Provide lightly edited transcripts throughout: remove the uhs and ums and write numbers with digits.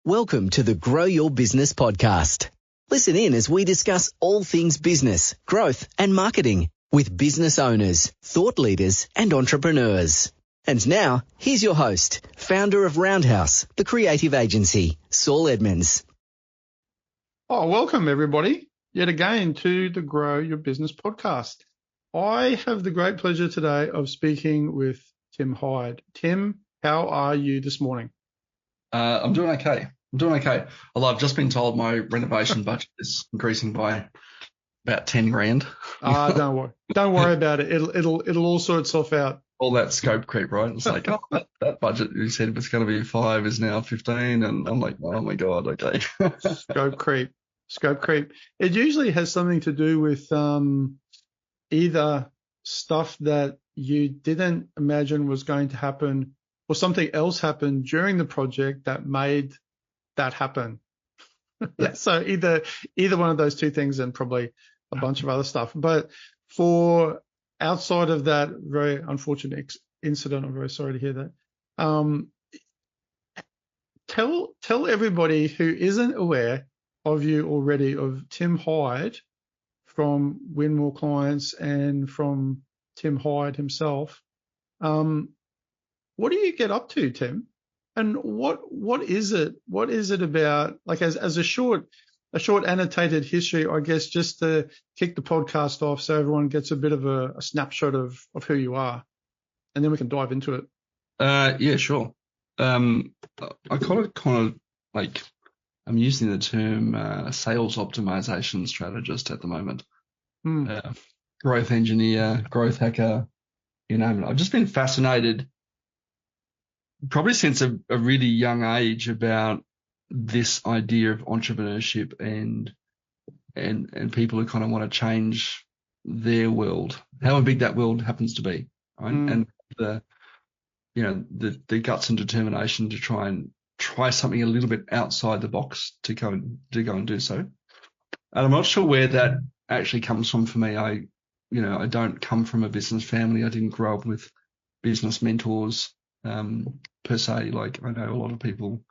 Welcome to the Grow Your Business podcast. Listen in as we discuss all things business, growth and marketing with business owners, thought leaders and entrepreneurs. And now, here's your host, founder of Roundhouse, the creative agency, Saul Edmonds. Oh, welcome everybody yet again to the Grow Your Business podcast. I have the great pleasure today of speaking with Tim Hyde. Tim, how are you this morning? I'm doing okay. Although I've just been told my renovation budget is increasing by about 10 grand. Don't worry about it. It'll all sort itself out. All that scope creep, right? It's like, that budget you said was going to be 5 is now 15, and I'm like, oh my god, okay. Scope creep. It usually has something to do with either stuff that you didn't imagine was going to happen, or something else happened during the project that made that happen. Yeah. So either one of those two things, and probably a bunch of other stuff. But for outside of that very unfortunate incident, I'm very sorry to hear that. Tell everybody who isn't aware of you already, of Tim Hyde from Win More Clients and from Tim Hyde himself. What do you get up to, Tim? And what is it? What is it about? Like as a short annotated history, I guess, just to kick the podcast off, so everyone gets a bit of a snapshot of who you are, and then we can dive into it. Yeah, sure. I kind of like, I'm using the term sales optimization strategist at the moment. Growth engineer, growth hacker, you name it. I've just been fascinated, probably since a really young age, about this idea of entrepreneurship and people who kind of want to change their world, however big that world happens to be, right? And the guts and determination to try something a little bit outside the box to go and do so. And I'm not sure where that actually comes from for me. I don't come from a business family. I didn't grow up with business mentors per se, like I know a lot of people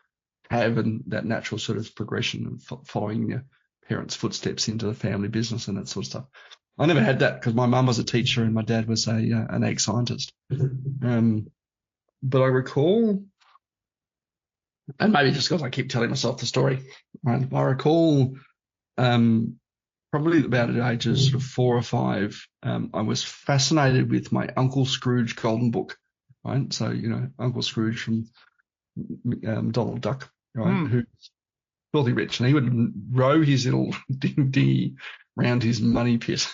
have, and that natural sort of progression of following your parents' footsteps into the family business and that sort of stuff. I never had that because my mum was a teacher and my dad was an egg scientist. But I recall, and maybe just because I keep telling myself the story, right? I recall probably about at ages sort of 4 or 5, I was fascinated with my Uncle Scrooge Golden Book, right? So, Uncle Scrooge from Donald Duck, right? Who's filthy rich, and he would row his little dinghy round his money pit,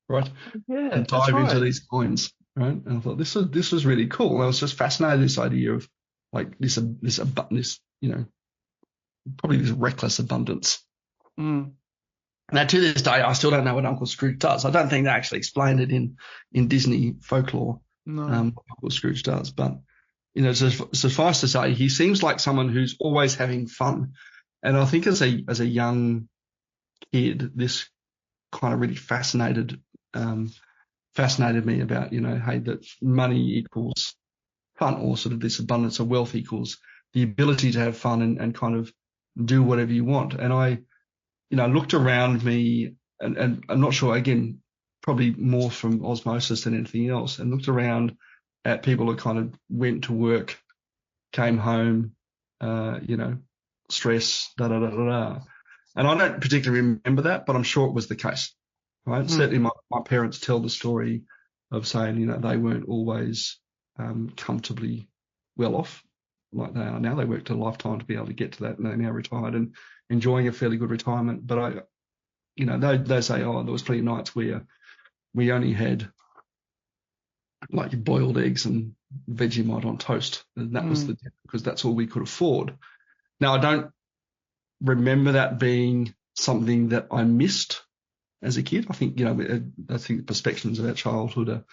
right? Yeah, and dive into these coins, right? And I thought this was really cool. And I was just fascinated with this idea of like this probably this reckless abundance. Now, to this day, I still don't know what Uncle Scrooge does. I don't think they actually explained it in Disney folklore. No. What Uncle Scrooge does, but suffice to say, he seems like someone who's always having fun. And I think as a young kid, this kind of really fascinated me about, hey, that money equals fun, or sort of this abundance of wealth equals the ability to have fun and kind of do whatever you want. And I looked around me, and I'm not sure, again, probably more from osmosis than anything else, and looked around at people who kind of went to work, came home, stress, And I don't particularly remember that, but I'm sure it was the case, right? Certainly my parents tell the story of saying, they weren't always comfortably well off like they are now. They worked a lifetime to be able to get to that, and they're now retired and enjoying a fairly good retirement. But they say, there was plenty of nights where we only had like boiled eggs and Vegemite on toast, and that was because that's all we could afford. Now, I don't remember that being something that I missed as a kid. I think perspectives about childhood are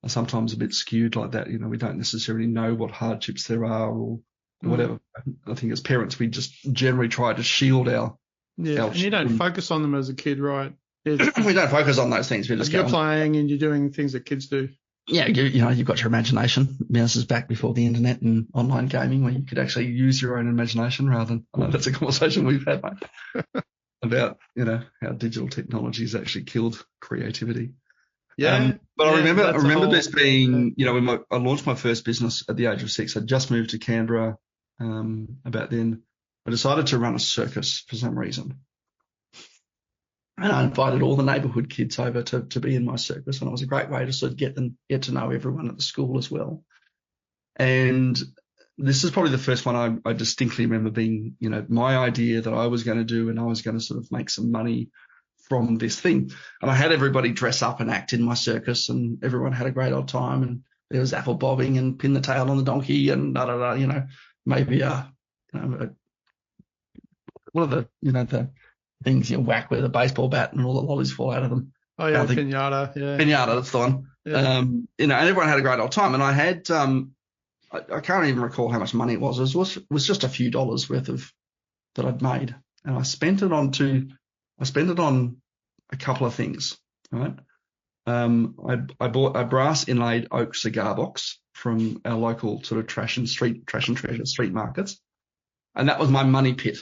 sometimes a bit skewed like that. We don't necessarily know what hardships there are or whatever. I think as parents, we just generally try to shield our and you don't focus on them as a kid, right? We don't focus on those things. We just you're playing and you're doing things that kids do. yeah, you've got your imagination. This is back before the internet and online gaming, where you could actually use your own imagination rather than. I know that's a conversation we've had, mate, about how digital technology has actually killed creativity. Yeah. But I that's remember this being, when I launched my first business at the age of 6. I just moved to Canberra. About then, I decided to run a circus for some reason. And I invited all the neighbourhood kids over to be in my circus, and it was a great way to sort of get to know everyone at the school as well. And this is probably the first one I distinctly remember being, my idea that I was going to do, and I was going to sort of make some money from this thing. And I had everybody dress up and act in my circus, and everyone had a great old time. And there was apple bobbing and pin the tail on the donkey and maybe what are the things you whack with a baseball bat and all the lollies fall out of them. Oh yeah, pinata. Yeah, pinata. That's the one. Yeah. And everyone had a great old time. And I had I can't even recall how much money it was. It was just a few dollars worth of that I'd made, and I spent it on a couple of things. Right. I bought a brass inlaid oak cigar box from our local sort of trash and treasure street markets, and that was my money pit.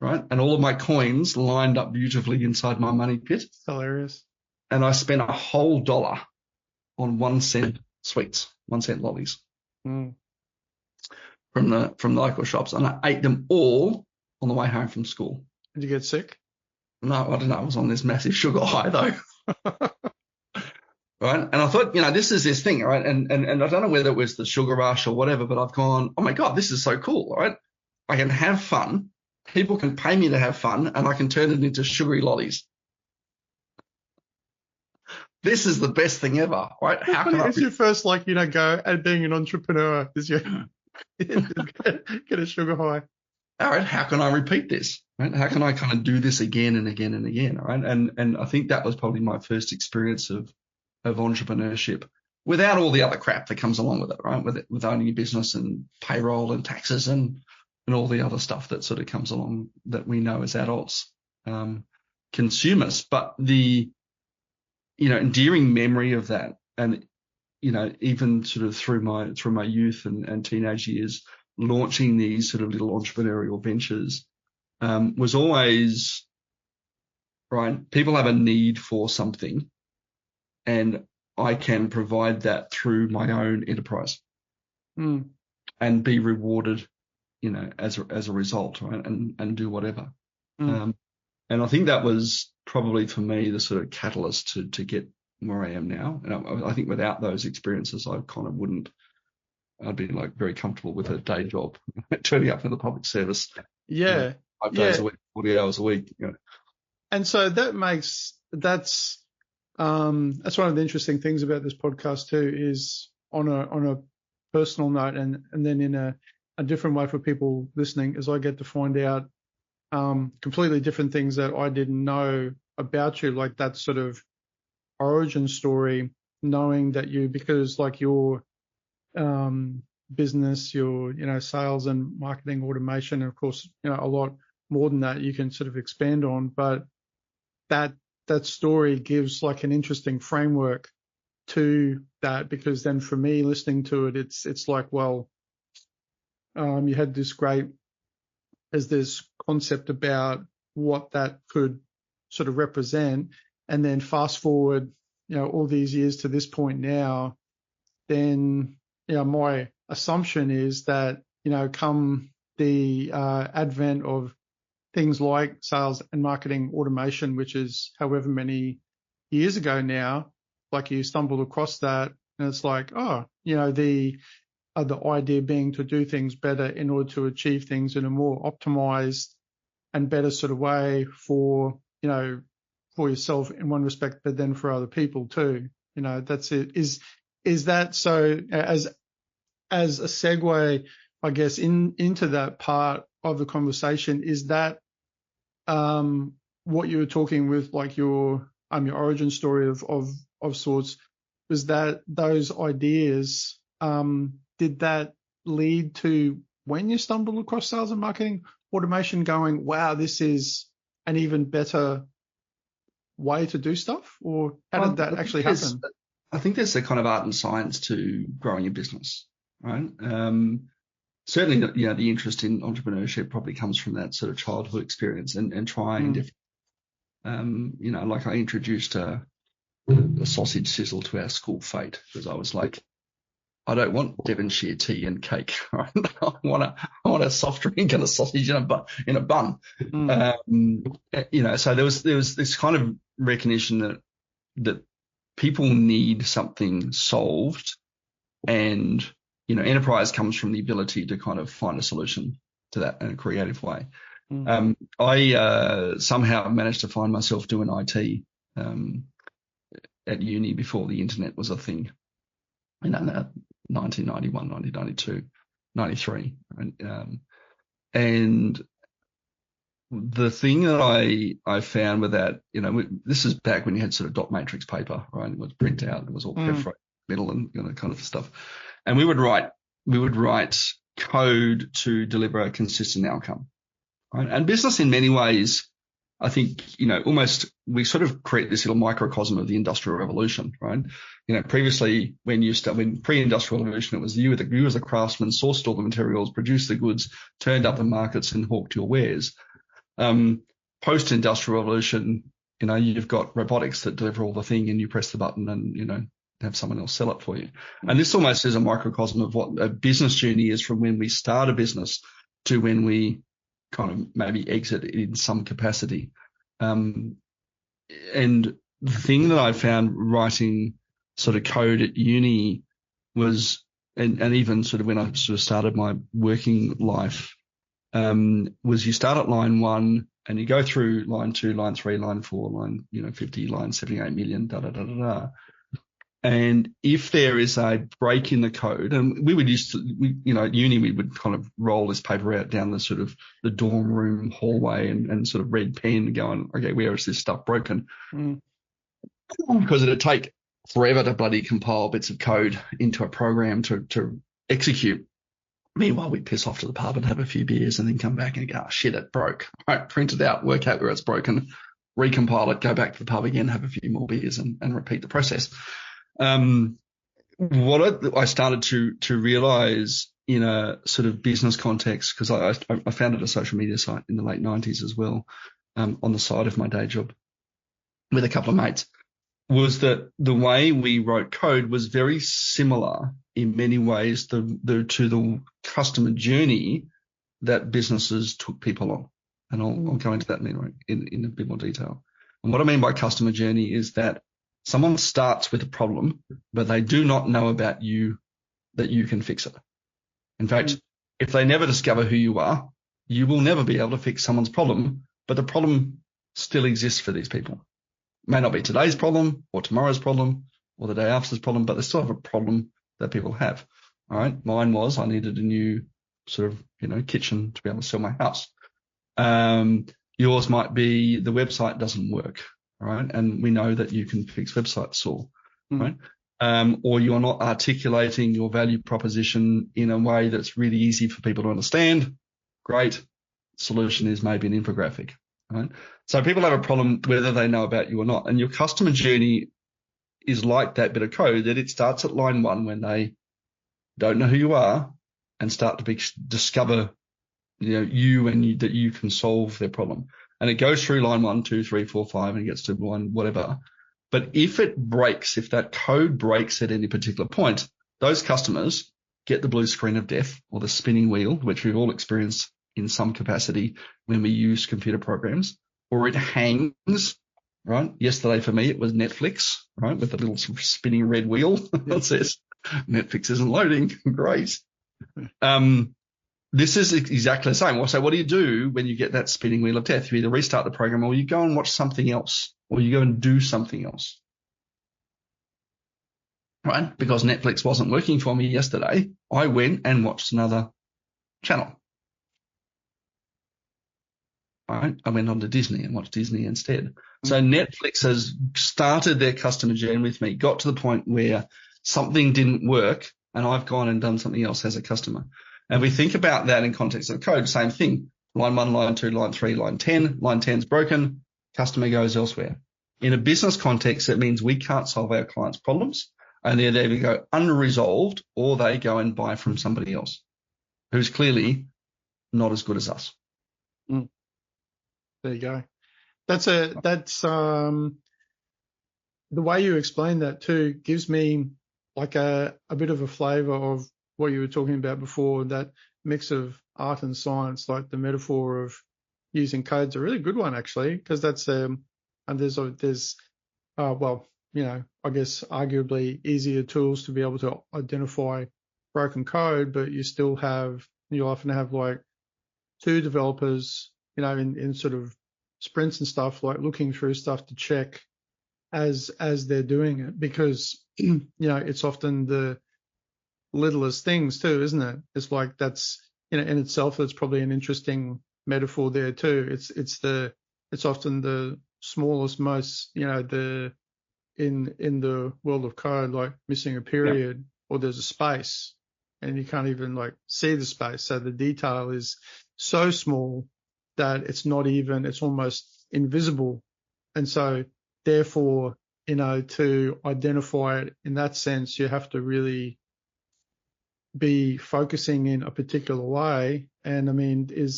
Right. And all of my coins lined up beautifully inside my money pit. Hilarious. And I spent a whole $1 on 1 cent sweets, 1 cent lollies from the local shops. And I ate them all on the way home from school. Did you get sick? No, I don't know. I was on this massive sugar high though. Right. And I thought, this is this thing. Right. And I don't know whether it was the sugar rush or whatever, but I've gone, oh my God, this is so cool. Right. I can have fun. People can pay me to have fun, and I can turn it into sugary lollies. This is the best thing ever, right? How can it's your first, go and being an entrepreneur is your get a sugar high. All right, how can I repeat this? Right? How can I kind of do this again and again and again? Right? And I think that was probably my first experience of entrepreneurship, without all the other crap that comes along with it, right? With owning a business and payroll and taxes and all the other stuff that sort of comes along that we know as adults, consumers. But the, endearing memory of that, and, even sort of through my youth and teenage years, launching these sort of little entrepreneurial ventures, was always, right, people have a need for something, and I can provide that through my own enterprise and be rewarded, as a result, right, and do whatever. And I think that was probably for me the sort of catalyst to get where I am now. And I think without those experiences, I kind of wouldn't. I'd be very comfortable with a day job, turning up in the public service. Yeah, 5 days a week, 40 hours a week. And so that's one of the interesting things about this podcast too, is on a personal note, and then in a different way for people listening, is I get to find out completely different things that I didn't know about you, like that sort of origin story, knowing that because your business, your sales and marketing automation, and of course, a lot more than that you can sort of expand on, but that story gives an interesting framework to that, because then for me listening to it, it's like, well, you had this concept about what that could sort of represent, and then fast forward, all these years to this point now, then, my assumption is that, come the advent of things like sales and marketing automation, which is however many years ago now, you stumbled across that, and it's like, the idea being to do things better in order to achieve things in a more optimized and better sort of way for yourself in one respect, but then for other people too. That's it. Is that so? As a segue, I guess, into that part of the conversation, is that what you were talking with, your origin story of sorts, was that those ideas, did that lead to when you stumbled across sales and marketing automation going, wow, this is an even better way to do stuff? Or how did that actually happen? I think there's a kind of art and science to growing your business, right? Certainly, the interest in entrepreneurship probably comes from that sort of childhood experience and trying different, like I introduced a sausage sizzle to our school fete because I was like, I don't want Devonshire tea and cake, right? I want a soft drink and a sausage in a bun. So there was this kind of recognition that people need something solved, and enterprise comes from the ability to kind of find a solution to that in a creative way. I somehow managed to find myself doing IT at uni before the internet was a thing. 1991, 1992, 93. And the thing that I found with that, this is back when you had sort of dot matrix paper, right? It was print out, it was all perforated metal and kind of stuff. And we would write code to deliver a consistent outcome, right? And business in many ways, I think, almost we sort of create this little microcosm of the Industrial Revolution, right? Previously when pre-Industrial Revolution, it was you as a craftsman sourced all the materials, produced the goods, turned up the markets and hawked your wares. Post-Industrial Revolution, you've got robotics that deliver all the thing and you press the button and, have someone else sell it for you. And this almost is a microcosm of what a business journey is from when we start a business to when we kind of maybe exit in some capacity. And the thing that I found writing sort of code at uni was, and even sort of when I sort of started my working life, was you start at line 1 and you go through line 2, line 3, line 4, line 50, line 78 million, And if there is a break in the code, and we would at uni, we would kind of roll this paper out down the sort of the dorm room hallway and sort of red pen going, okay, where is this stuff broken? Because it'd take forever to bloody compile bits of code into a program to execute. Meanwhile, we'd piss off to the pub and have a few beers and then come back and go, oh, shit, it broke. All right, print it out, work out where it's broken, recompile it, go back to the pub again, have a few more beers and repeat the process. What I started to realize in a sort of business context, because I founded a social media site in the late 90s as well, on the side of my day job with a couple of mates, was that the way we wrote code was very similar in many ways to the customer journey that businesses took people on. And I'll go into that in a bit more detail. And what I mean by customer journey is that someone starts with a problem, but they do not know about you that you can fix it. In fact, if they never discover who you are, you will never be able to fix someone's problem, but the problem still exists for these people. It may not be today's problem or tomorrow's problem or the day after's problem, but they still have a problem that people have. All right. Mine was I needed a new sort of, kitchen to be able to sell my house. Yours might be the website doesn't work. Right. And we know that you can fix websites, Saul. Right. Or you're not articulating your value proposition in a way that's really easy for people to understand. Great. Solution is maybe an infographic. Right. So people have a problem whether they know about you or not. And your customer journey is like that bit of code, that it starts at line 1 when they don't know who you are and start to discover, you and that you can solve their problem. And it goes through line 1, 2, 3, 4, 5, and it gets to line whatever. But if that code breaks at any particular point, those customers get the blue screen of death or the spinning wheel, which we've all experienced in some capacity when we use computer programs, or it hangs, right? Yesterday for me, it was Netflix, right? With the little spinning red wheel that says Netflix isn't loading. Great. This is exactly the same. So what do you do when you get that spinning wheel of death? You either restart the program or you go and watch something else, or you go and do something else, right? Because Netflix wasn't working for me yesterday, I went and watched another channel. Right? I went on to Disney and watched Disney instead. So Netflix has started their customer journey with me, got to the point where something didn't work and I've gone and done something else as a customer. And we think about that in context of code, same thing. Line 1, line 2, line 3, line 10. Line 10's broken, customer goes elsewhere. In a business context, it means we can't solve our clients' problems. and they either go unresolved or they go and buy from somebody else who's clearly not as good as us. There you go. That's the way you explain that too gives me like a bit of a flavor of what you were talking about before, that mix of art and science, like the metaphor of using code's a really good one actually, because that's and there's well, you know, I guess arguably easier tools to be able to identify broken code, but you often have like two developers, you know, in sort of sprints and stuff, like looking through stuff to check as they're doing it, because you know, it's often the littlest things too, isn't it? It's like that's, you know, in itself, that's probably an interesting metaphor there too. It's often the smallest, most, you know, in the world of code, like missing a period or there's a space and you can't even like see the space. So the detail is so small that it's almost invisible. And so therefore, you know, to identify it in that sense, you have to really be focusing in a particular way. And I mean, you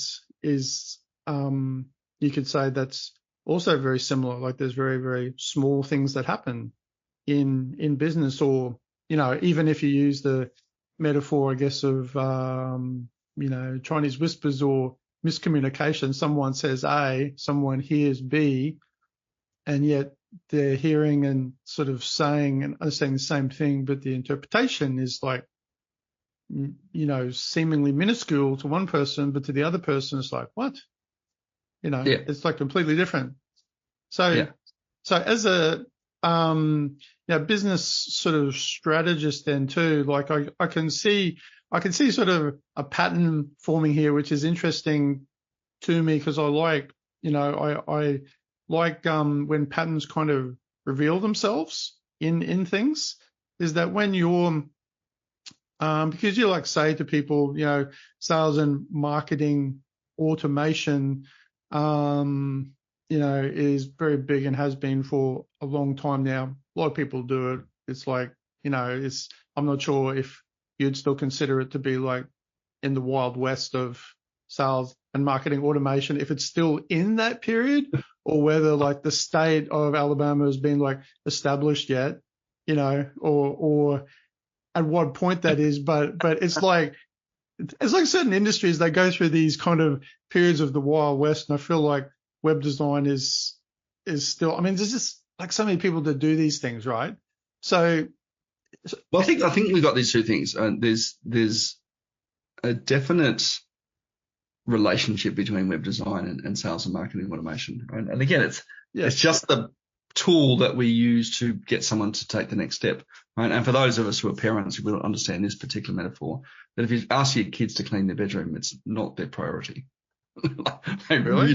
could say that's also very similar. Like there's very, very small things that happen in business, or, you know, even if you use the metaphor, I guess, of, you know, Chinese whispers or miscommunication. Someone says A, someone hears B, and yet they're hearing and sort of saying and understanding the same thing, but the interpretation is like, you know, seemingly minuscule to one person, but to the other person it's like, what? You know, It's like completely different. So as a you know, business sort of strategist then too, like I can see sort of a pattern forming here, which is interesting to me, because I like, you know, I like when patterns kind of reveal themselves in things, is that when you're because you like say to people, you know, sales and marketing automation, you know, is very big and has been for a long time now. A lot of people do it. It's like, you know, I'm not sure if you'd still consider it to be like in the wild west of sales and marketing automation, if it's still in that period, or whether like the state of Alabama has been like established yet, you know, or at what point that is. But it's like certain industries, they go through these kind of periods of the Wild West, and I feel like web design is still, I mean, there's just like so many people that do these things, right? So well, I think we've got these two things. There's a definite relationship between web design and sales and marketing automation, right? And again, it's just the tool that we use to get someone to take the next step, right? And for those of us who are parents who will understand this particular metaphor, that if you ask your kids to clean their bedroom, it's not their priority. They will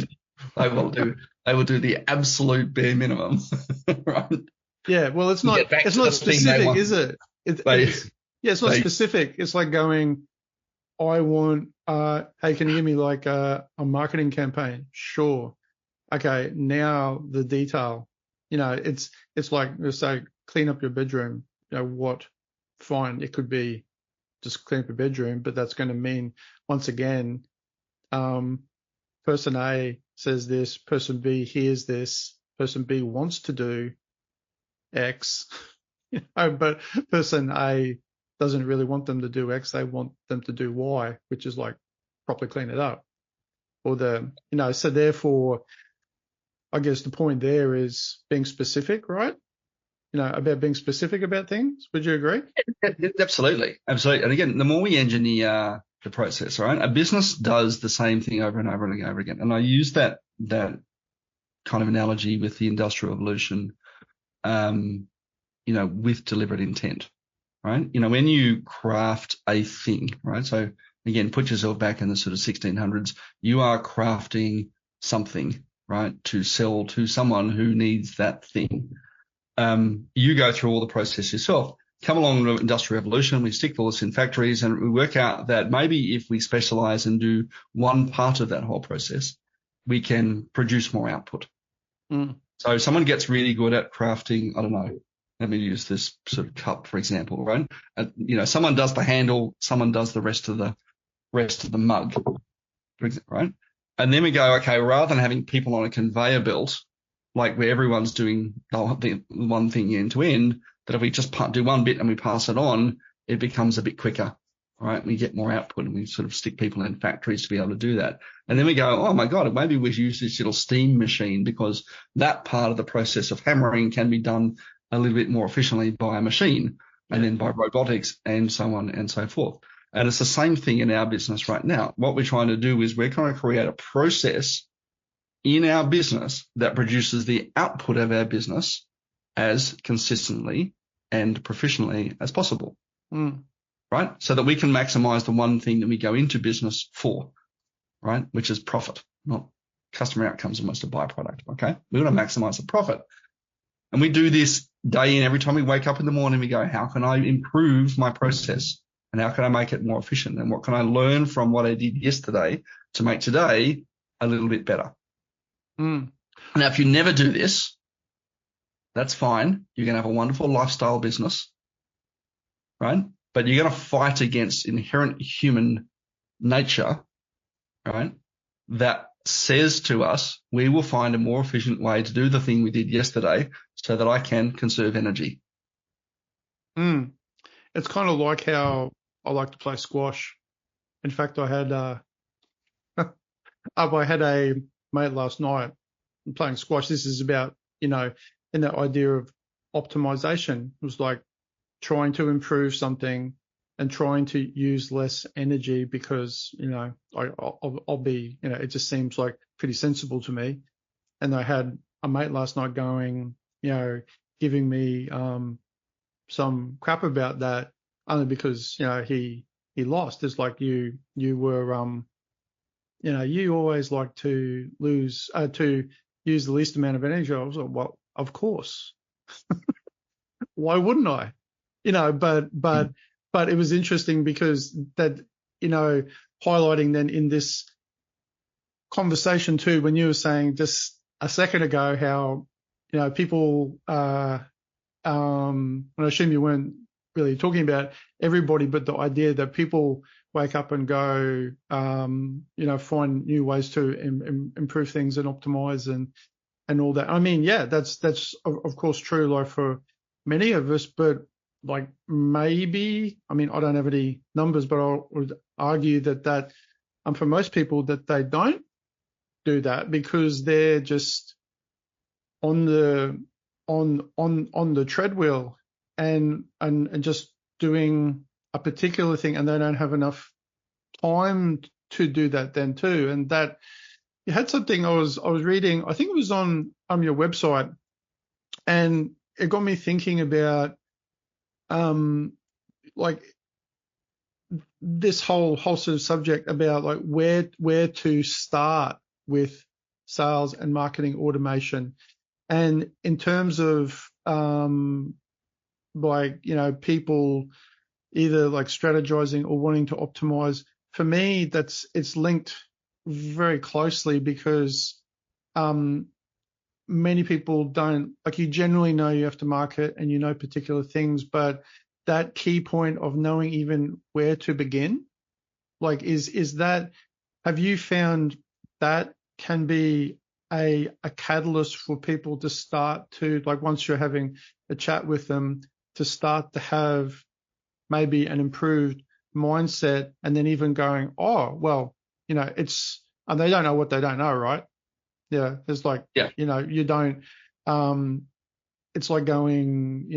do the absolute bare minimum, right? Yeah, well, it's not specific, is it? It's not specific. It's like going, I want, hey, can you give me like a marketing campaign? Sure. Okay, now the detail. You know, it's like, let's say, clean up your bedroom. You know, what? Fine, it could be just clean up your bedroom, but that's going to mean, once again, person A says this, person B hears this, person B wants to do X, you know, but person A doesn't really want them to do X, they want them to do Y, which is like properly clean it up. Or you know, so therefore, I guess the point there is being specific, right? You know, about being specific about things. Would you agree? Absolutely. And again, the more we engineer the process, right? A business does the same thing over and over and over again. And I use that kind of analogy with the Industrial Revolution, you know, with deliberate intent, right? You know, when you craft a thing, right? So again, put yourself back in the sort of 1600s, you are crafting something, right, to sell to someone who needs that thing. You go through all the process yourself. Come along with the Industrial Revolution, we stick all this in factories, and we work out that maybe if we specialize and do one part of that whole process, we can produce more output. So someone gets really good at crafting, I don't know, Let me use this sort of cup, for example, right? Someone does the handle, someone does the rest of the mug, for example, right? And then we go, okay, rather than having people on a conveyor belt, like where everyone's doing the one thing end to end, that if we just do one bit and we pass it on, it becomes a bit quicker, right? We get more output, and we sort of stick people in factories to be able to do that. And then we go, oh my God, maybe we use this little steam machine, because that part of the process of hammering can be done a little bit more efficiently by a machine, and then by robotics and so on and so forth. And it's the same thing in our business right now. What we're trying to do is we're trying to create a process in our business that produces the output of our business as consistently and proficiently as possible, right? So that we can maximize the one thing that we go into business for, right? Which is profit, not customer outcomes, almost a byproduct, okay? We want to maximize the profit. And we do this day in. Every time we wake up in the morning, we go, how can I improve my process? And how can I make it more efficient? And what can I learn from what I did yesterday to make today a little bit better? Now, if you never do this, that's fine. You're going to have a wonderful lifestyle business, right? But you're going to fight against inherent human nature, right? That says to us, we will find a more efficient way to do the thing we did yesterday so that I can conserve energy. It's kind of like how I like to play squash. In fact, I had a mate last night playing squash. This is about, in that idea of optimization. It was like trying to improve something and trying to use less energy because, I'll be, it just seems like pretty sensible to me. And I had a mate last night going, giving me some crap about that, only because, he lost. It's like you were, you always like to use the least amount of energy. I was like, well, of course. Why wouldn't I? But it was interesting because that, highlighting then in this conversation too, when you were saying just a second ago how, people, and I assume you weren't really talking about everybody, but the idea that people wake up and go, find new ways to improve things and optimize and all that. I mean, yeah, that's of course true, like for many of us, but like maybe, I mean, I don't have any numbers, but I would argue that for most people that they don't do that because they're just on the treadmill and just doing a particular thing, and they don't have enough time to do that then too. And that you had something I was reading, I think it was on your website, and it got me thinking about like this whole sort of subject about like where to start with sales and marketing automation. And in terms of people either like strategizing or wanting to optimize, for me it's linked very closely because many people don't, like, you generally know you have to market and particular things, but that key point of knowing even where to begin, like is that, have you found that can be a catalyst for people to start to, like, once you're having a chat with them, to start to have maybe an improved mindset, and then even going, oh, well, it's, and they don't know what they don't know, right? Yeah. It's like, you don't, it's like going,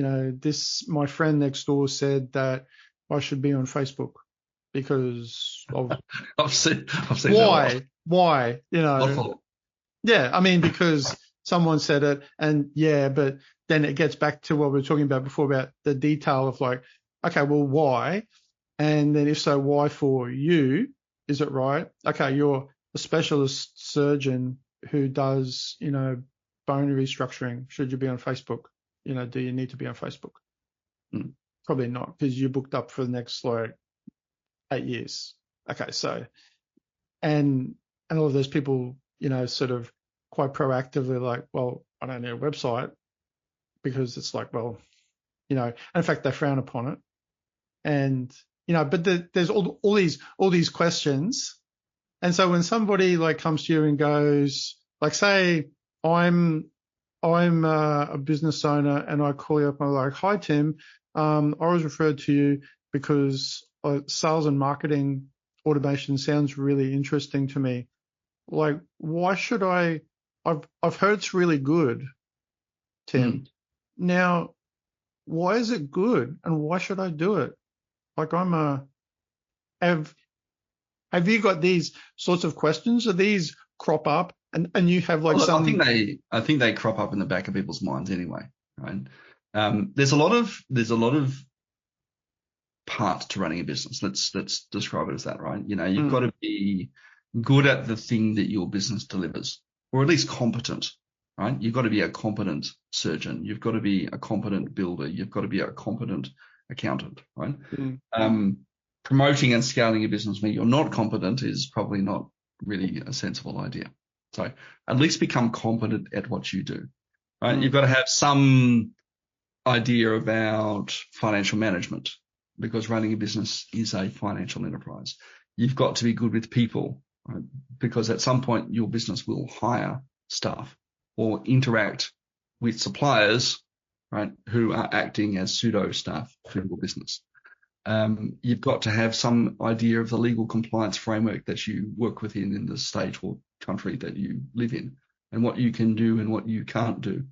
my friend next door said that I should be on Facebook because of I've seen why, yeah, I mean, because someone said it, and but then it gets back to what we were talking about before about the detail of like, okay, well, why? And then if so, why for you? Is it right? Okay, you're a specialist surgeon who does, bone restructuring. Should you be on Facebook? Do you need to be on Facebook? Probably not, because you're booked up for the next like 8 years. Okay, so, and all of those people, sort of quite proactively like, well, I don't need a website, because it's like, well, in fact, they frown upon it. And, but there's all these questions. And so when somebody like comes to you and goes, like, say I'm a business owner and I call you up and I'm like, hi, Tim, I was referred to you because sales and marketing automation sounds really interesting to me. Like, why should I've heard it's really good, Tim. Now, why is it good and why should I do it? Like, have you got these sorts of questions? Do these crop up and you have like some? I think they crop up in the back of people's minds anyway, right? There's a lot of parts to running a business. Let's describe it as that, right? You've got to be good at the thing that your business delivers, or at least competent, right? You've got to be a competent surgeon. You've got to be a competent builder. You've got to be a competent accountant, right? Promoting and scaling a business when you're not competent is probably not really a sensible idea. So at least become competent at what you do, right? You've got to have some idea about financial management because running a business is a financial enterprise. You've got to be good with people, right? Because at some point your business will hire staff or interact with suppliers, right, who are acting as pseudo staff for your business. You've got to have some idea of the legal compliance framework that you work within in the state or country that you live in, and what you can do and what you can't do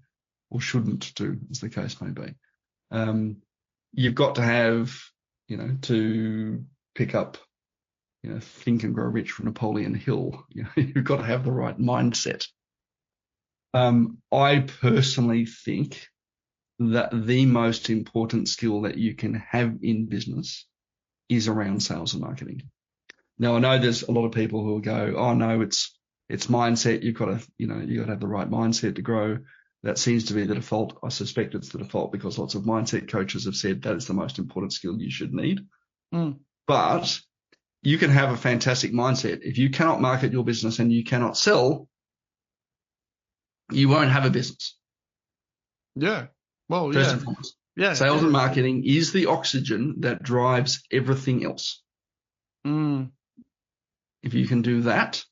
or shouldn't do, as the case may be. You've got to have, to pick up, Think and Grow Rich from Napoleon Hill. You've got to have the right mindset. I personally think that the most important skill that you can have in business is around sales and marketing. Now, I know there's a lot of people who will go, oh no, it's mindset. You've got to have the right mindset to grow. That seems to be the default. I suspect it's the default because lots of mindset coaches have said that is the most important skill you should need. But you can have a fantastic mindset. If you cannot market your business and you cannot sell, you won't have a business. Yeah. Well, First and foremost. Yeah. Sales and marketing is the oxygen that drives everything else. If you can do that,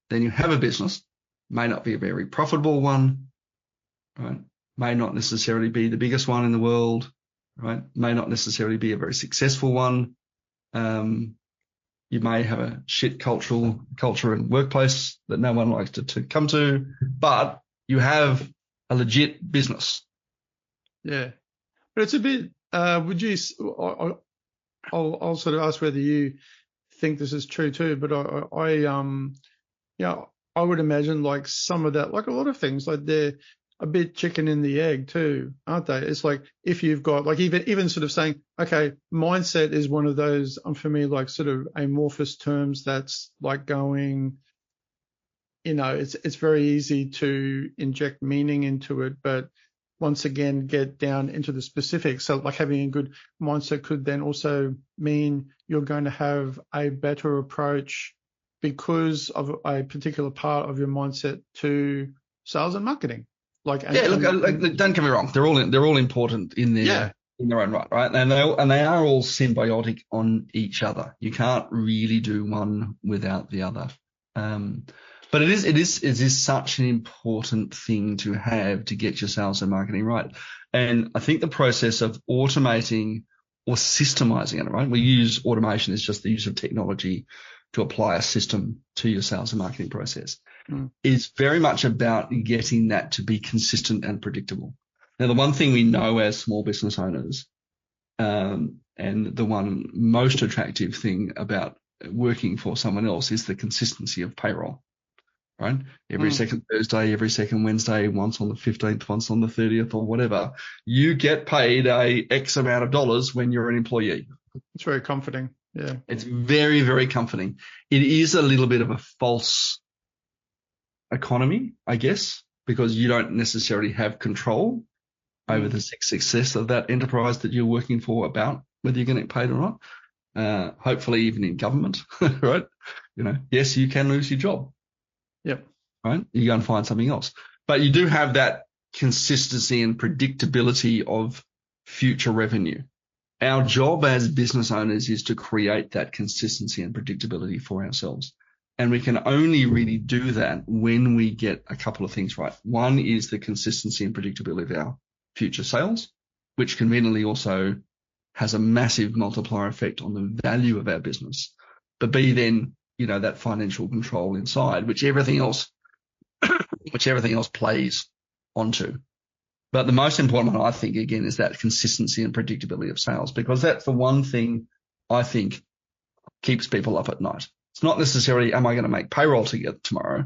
then you have a business. May not be a very profitable one, right? May not necessarily be the biggest one in the world, right? May not necessarily be a very successful one. You may have a shit culture and workplace that no one likes to come to, but you have a legit business. Yeah, but it's a bit. Would you? I'll sort of ask whether you think this is true too. But I would imagine like some of that, like a lot of things, like they're a bit chicken in the egg too, aren't they? It's like if you've got like even sort of saying, okay, mindset is one of those for me like sort of amorphous terms that's like going. It's very easy to inject meaning into it, but once again, get down into the specifics. So like having a good mindset could then also mean you're going to have a better approach because of a particular part of your mindset to sales and marketing. Look, don't get me wrong. They're all important in their own right? And they are all symbiotic on each other. You can't really do one without the other. But it is such an important thing to have to get your sales and marketing right. And I think the process of automating or systemizing it, right? We use automation as just the use of technology to apply a system to your sales and marketing process. Is very much about getting that to be consistent and predictable. Now, the one thing we know as small business owners, and the one most attractive thing about working for someone else is the consistency of payroll. Right? Every second Thursday, every second Wednesday, once on the 15th, once on the 30th or whatever, you get paid a X amount of dollars when you're an employee. It's very comforting. Yeah. It's very, very comforting. It is a little bit of a false economy, I guess, because you don't necessarily have control over the success of that enterprise that you're working for about whether you're going to get paid or not. Hopefully even in government, right? Yes, you can lose your job. Yep. Right? You go and find something else. But you do have that consistency and predictability of future revenue. Our job as business owners is to create that consistency and predictability for ourselves. And we can only really do that when we get a couple of things right. One is the consistency and predictability of our future sales, which conveniently also has a massive multiplier effect on the value of our business. But B, then, that financial control inside, which everything else plays onto. But the most important one, I think, again, is that consistency and predictability of sales, because that, for one thing, I think keeps people up at night. It's not necessarily, am I going to make payroll together tomorrow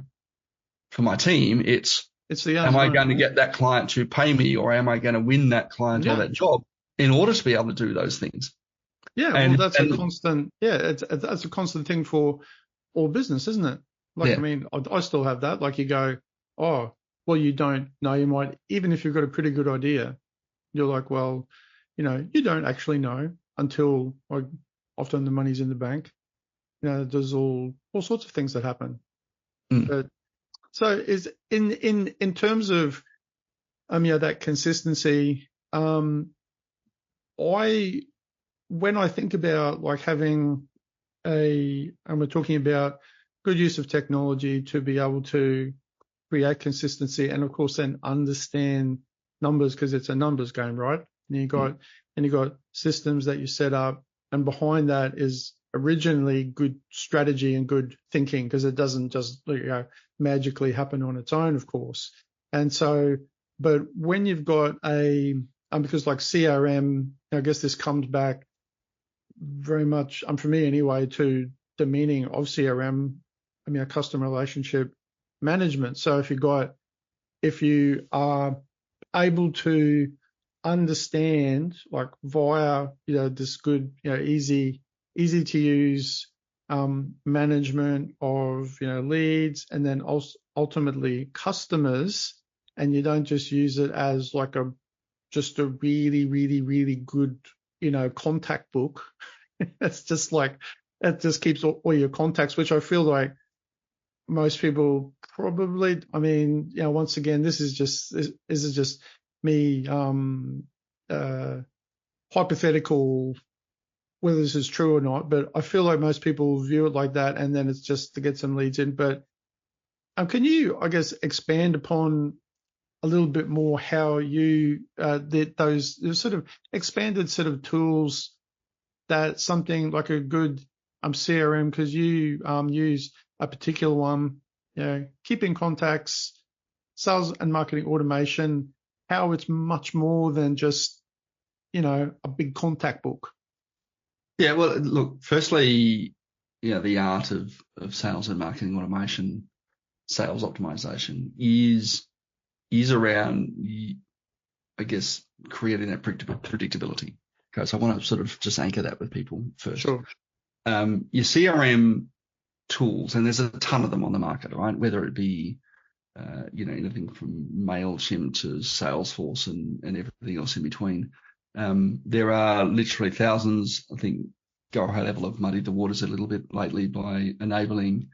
for my team? It's the am I going to get that client to pay me, or am I going to win that client or that job in order to be able to do those things? Yeah, well, that's a constant. Yeah, that's a constant thing for all business, isn't it? I mean, I still have that. Like, you go, oh, well, you don't know. You might, even if you've got a pretty good idea, you're like, well, you don't actually know until, like, often the money's in the bank. There's all sorts of things that happen. But so is in terms of that consistency. When I think about, like, having and we're talking about good use of technology to be able to create consistency, and of course then understand numbers, because it's a numbers game, right? And you got systems that you set up, and behind that is originally good strategy and good thinking, because it doesn't just magically happen on its own, of course. And so, but when you've got because like CRM, I guess this comes back very much, for me anyway, to the meaning of CRM, customer relationship management. So if you are able to understand, like, via, this good, easy to use management of, leads, and then also ultimately customers, and you don't just use it as like just a really, really, really good, contact book. It's just like, it just keeps all your contacts, which I feel like most people probably, once again, this is just me, hypothetical, whether this is true or not, but I feel like most people view it like that, and then it's just to get some leads in. But can you, I guess, expand upon a little bit more how you those sort of expanded sort of tools, that something like a good CRM, because you use a particular one, keeping contacts, sales and marketing automation, how it's much more than just a big contact book. Yeah, well, look, firstly, the art of sales and marketing automation, sales optimization is around, I guess, creating that predictability. Okay, so I want to sort of just anchor that with people first. Sure. Your CRM tools, and there's a ton of them on the market, right? Whether it be, anything from MailChimp to Salesforce and everything else in between. There are literally thousands. I think Go High Level have muddied the waters a little bit lately by enabling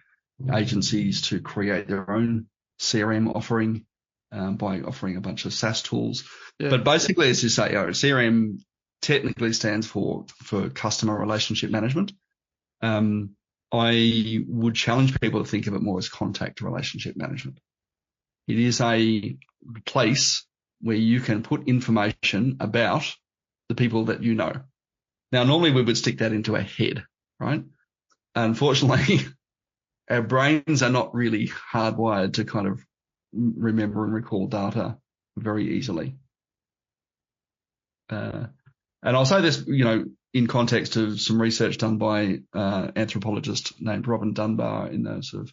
agencies to create their own CRM offering by offering a bunch of SaaS tools. Yeah. But basically, as you say, CRM technically stands for customer relationship management. I would challenge people to think of it more as contact relationship management. It is a place where you can put information about the people that you know. Now, normally we would stick that into a head, right? Unfortunately, our brains are not really hardwired to kind of remember and recall data very easily. And I'll say this, in context of some research done by an anthropologist named Robin Dunbar in the sort of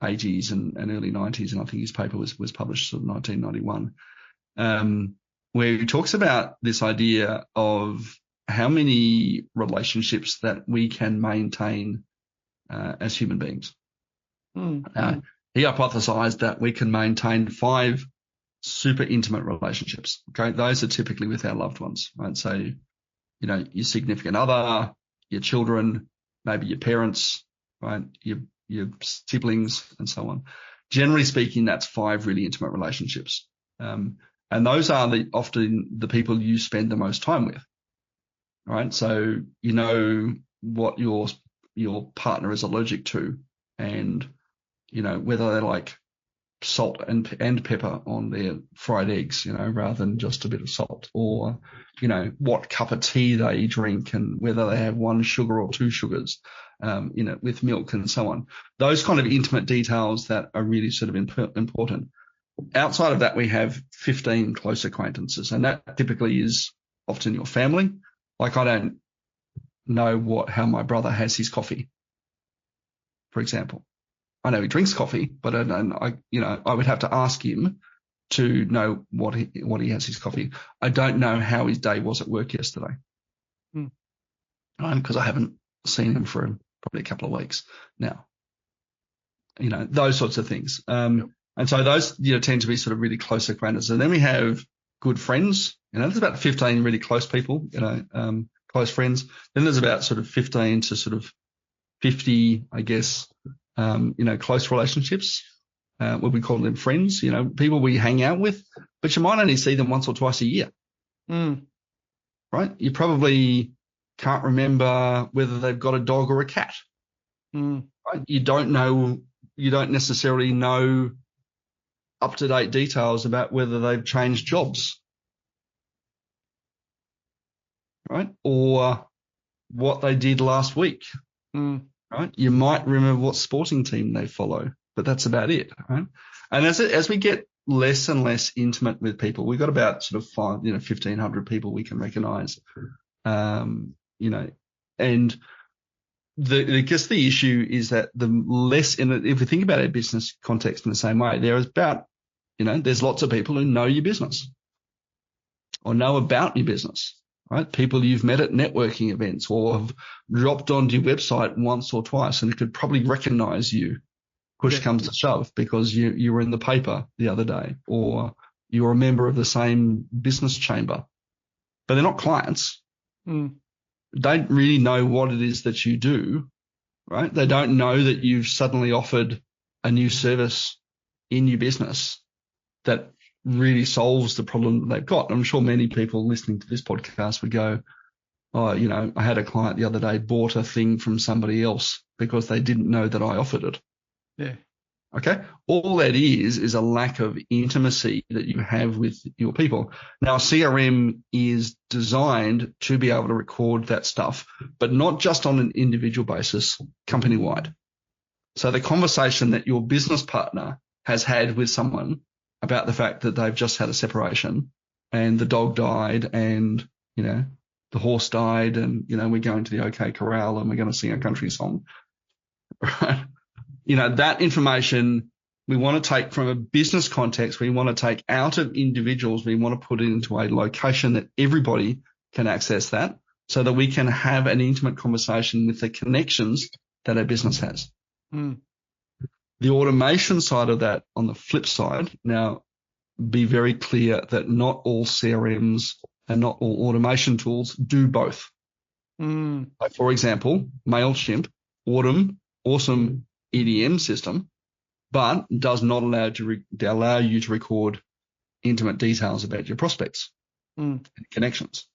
80s and early 90s, and I think his paper was published sort of 1991, where he talks about this idea of how many relationships that we can maintain as human beings. He hypothesized that we can maintain 5 super intimate relationships. Okay, those are typically with our loved ones, right? So, your significant other, your children, maybe your parents, right? Your siblings, and so on. Generally speaking, that's 5 really intimate relationships. And And those are often the people you spend the most time with, right? So you know what your partner is allergic to, and you know whether they like salt and pepper on their fried eggs, you know, rather than just a bit of salt, or you know what cup of tea they drink and whether they have one sugar or two sugars, you know, with milk and so on. Those kind of intimate details that are really sort of important. Outside of that, we have 15 close acquaintances, and that typically is often your family. Like I don't know how my brother has his coffee, for example. I know he drinks coffee, but I would have to ask him to know what he has his coffee. I don't know how his day was at work yesterday, because I haven't seen him for probably a couple of weeks now. You know, those sorts of things. And so those, you know, tend to be sort of really close acquaintances. And then we have good friends. You know, there's about 15 really close people, you know, close friends. Then there's about sort of 15 to sort of 50, I guess, you know, close relationships, what we call them friends, you know, people we hang out with, but you might only see them once or twice a year, right? You probably can't remember whether they've got a dog or a cat, right? You don't necessarily know up-to-date details about whether they've changed jobs, right? Or what they did last week, right? You might remember what sporting team they follow, but that's about it, right? And as we get less and less intimate with people, we've got about sort of 1,500 people we can recognize, you know, and I guess the issue is that the less if we think about our business context in the same way, there's lots of people who know your business or know about your business, right? People you've met at networking events or have dropped onto your website once or twice and could probably recognize you, push comes to shove, because you were in the paper the other day or you're a member of the same business chamber, but they're not clients. Don't really know what it is that you do, right? They don't know that you've suddenly offered a new service in your business that really solves the problem that they've got. I'm sure many people listening to this podcast would go, oh, you know, I had a client the other day bought a thing from somebody else because they didn't know that I offered it. Yeah. Okay. All that is a lack of intimacy that you have with your people. Now, CRM is designed to be able to record that stuff, but not just on an individual basis, company-wide. So the conversation that your business partner has had with someone about the fact that they've just had a separation and the dog died and, you know, the horse died and, you know, we're going to the OK Corral and we're going to sing a country song, right? You know, that information we want to take from a business context, we want to take out of individuals, we want to put it into a location that everybody can access that so that we can have an intimate conversation with the connections that our business has. The automation side of that, on the flip side, now be very clear that not all CRMs and not all automation tools do both. Like for example, MailChimp, awesome EDM system, but does not allow you to record intimate details about your prospects and connections,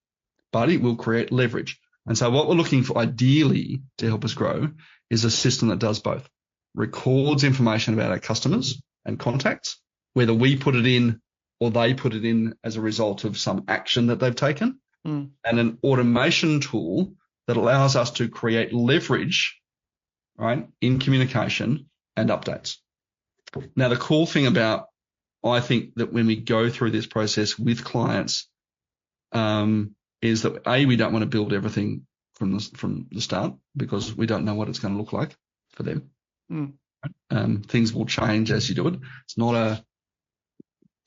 but it will create leverage. And so what we're looking for ideally to help us grow is a system that does both. Records information about our customers and contacts, whether we put it in or they put it in as a result of some action that they've taken, and an automation tool that allows us to create leverage, right, in communication and updates. Now, the cool thing about, I think, that when we go through this process with clients is that, A, we don't want to build everything from the start because we don't know what it's going to look like for them. Things will change as you do it. It's not a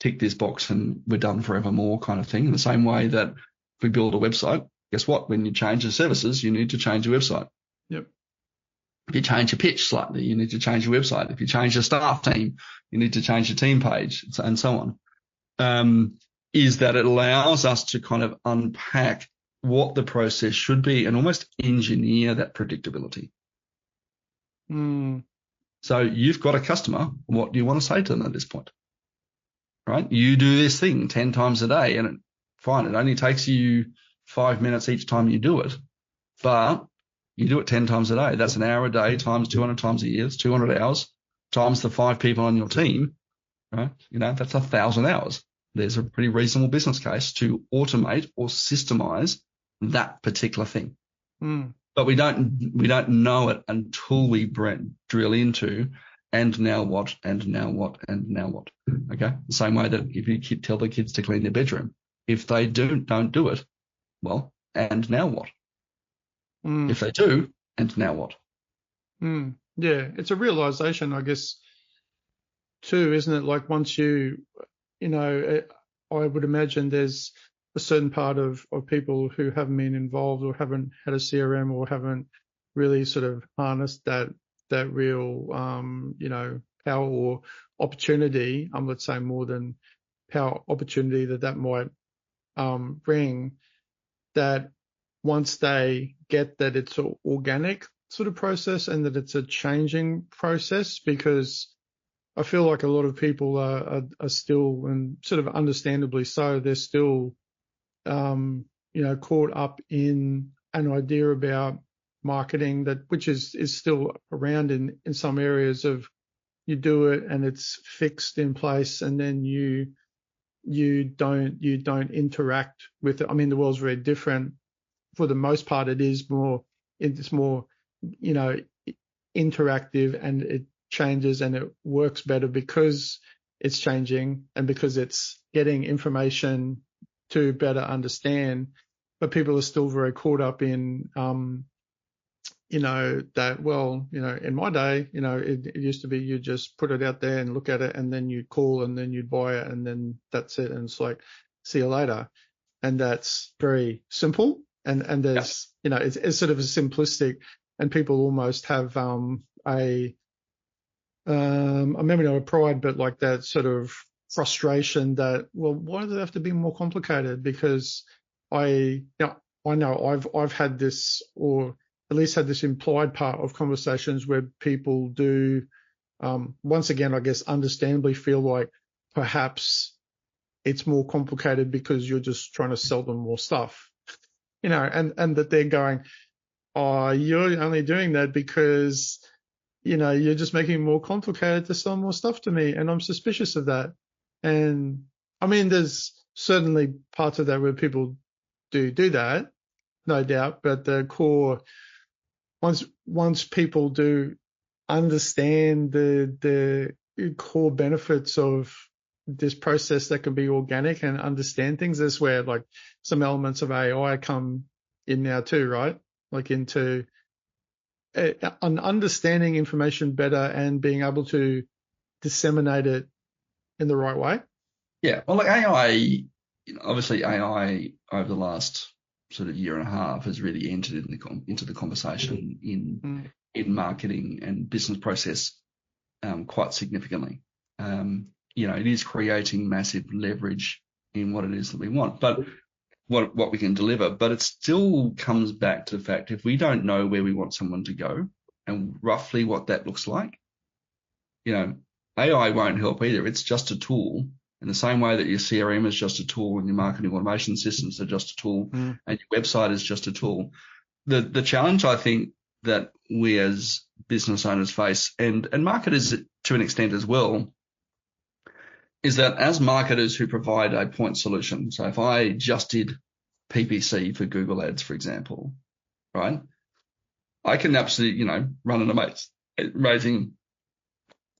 tick this box and we're done forevermore kind of thing. In the same way that if we build a website, guess what? When you change the services, you need to change your website. Yep. If you change your pitch slightly, you need to change your website. If you change your staff team, you need to change your team page and so on. Is that it allows us to kind of unpack what the process should be and almost engineer that predictability. So you've got a customer. What do you want to say to them at this point? right? You do this thing 10 times a day, and fine, it only takes you 5 minutes each time you do it, but you do it 10 times a day. That's an hour a day times 200 times a year. It's 200 hours times the 5 people on your team, right? That's 1,000 hours. There's a pretty reasonable business case to automate or systemize that particular thing. But we don't know it until we drill into and now what, and now what, and now what. Okay, the same way that if you tell the kids to clean their bedroom, if they don't do it, well, and now what? If they do, and now what? Yeah, it's a realization, I guess, too, isn't it? Like once I would imagine there's a certain part of people who haven't been involved or haven't had a CRM or haven't really sort of harnessed that real, power or opportunity. Let's say more than power, opportunity that might bring. That once they get that it's an organic sort of process and that it's a changing process, because I feel like a lot of people are still, and sort of understandably so, they're still, caught up in an idea about marketing which is still around in some areas of you do it and it's fixed in place, and then you don't interact with it. I mean, the world's very different. For the most part, it's more, interactive, and it changes and it works better because it's changing and because it's getting information to better understand. But people are still very caught up in, that, well, in my day, it used to be you just put it out there and look at it and then you'd call and then you'd buy it and then that's it. And it's like, see you later. And that's very simple. And there's, it's sort of a simplistic, and people almost have maybe not a pride, but like that sort of frustration that, well, why does it have to be more complicated? Because I know I've had this, or at least had this implied part of conversations where people do, once again, I guess, understandably feel like perhaps it's more complicated because you're just trying to sell them more stuff, and that they're going, oh, you're only doing that because, you're just making it more complicated to sell more stuff to me. And I'm suspicious of that. And I mean, there's certainly parts of that where people do that, no doubt. But the core, once people do understand the core benefits of this process that can be organic and understand things, that's where like some elements of AI come in now too, right? Like into understanding information better and being able to disseminate it in the right way. Yeah, well, like AI, obviously AI over the last sort of year and a half has really entered into the conversation in marketing and business process quite significantly. It is creating massive leverage in what it is that we want, but what we can deliver. But it still comes back to the fact, if we don't know where we want someone to go and roughly what that looks like, AI won't help either. It's just a tool. In the same way that your CRM is just a tool and your marketing automation systems are just a tool and your website is just a tool. The challenge, I think, that we as business owners face, and marketers to an extent as well, is that as marketers who provide a point solution, so if I just did PPC for Google Ads, for example, right, I can absolutely, run an amazing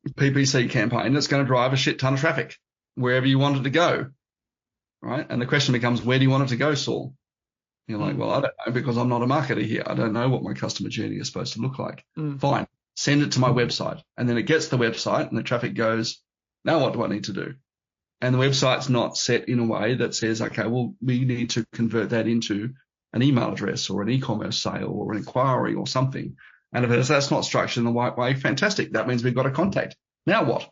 PPC campaign that's going to drive a shit ton of traffic wherever you want it to go, right? And the question becomes, where do you want it to go, Saul? You're like, well, I don't know, because I'm not a marketer here. I don't know what my customer journey is supposed to look like. Fine, send it to my website. And then it gets the website and the traffic goes, now what do I need to do? And the website's not set in a way that says, okay, well, we need to convert that into an email address or an e-commerce sale or an inquiry or something. And if that's not structured in the right way, fantastic. That means we've got a contact. Now what?